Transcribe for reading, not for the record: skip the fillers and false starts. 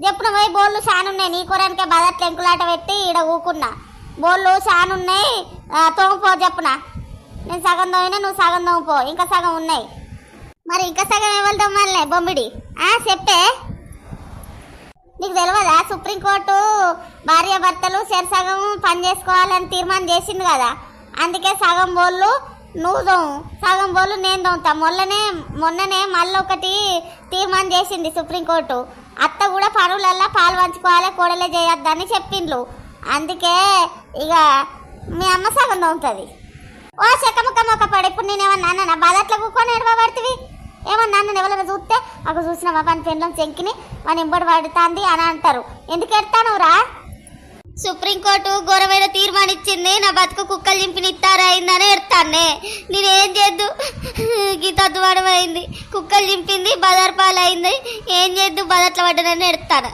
చెప్పున పోయి బోళ్ళు చానున్నాయి నీ కూరనికే బదట్లు ఎంకులాట పెట్టి ఈడ ఊకున్నా. బోళ్ళు చానున్నాయి తోముపో చెప్పున. నేను సగం తోమినా నువ్వు సగం తోముపో, ఇంకా సగం ఉన్నాయి. మరి ఇంకా సగం ఎవరు తోమాలే బొమ్మిడి చెప్పే. నీకు తెలియదా సుప్రీంకోర్టు భార్యాభర్తలు సగం పని చేసుకోవాలని తీర్మానం చేసింది కదా. అందుకే సగం బోళ్ళు నువ్వు తోము, సగం బోళ్ళు నేను తోముతా. మొన్ననే మళ్ళీ ఒకటి తీర్మానం చేసింది సుప్రీంకోర్టు. అత్త కూడా పనులల్లా పాలు పంచుకోవాలి, కోడలే చేయొద్దని చెప్పిండ్రు. అందుకే ఇక మీ అమ్మ సగం తోముతుంది. ఓ చెక్కముక్క పడు. ఇప్పుడు నేనేమన్నా అన్న బాధట్లో కూకొని ఎడవబడుతుంది. ఏమన్నా నన్ను ఎవరైనా చూస్తే అక్కడ చూసిన మా పని పెండ్లం చెంకిని మన ఇంబడి పడుతుంది అని అంటారు. ఎందుకు ఎడతాను రా? సుప్రీంకోర్టు ఘోరమైన తీర్మానం ఇచ్చింది. నా బతుకు కుక్కలు చింపినిస్తారా అయిందని ఎడతానే. నేనేం చేద్దు, గీతద్వాడం అయింది, కుక్కలు చింపింది, బజార్ పాలు అయింది, ఏం చేద్దు, బజార్లో పడ్డానని ఎడతాను.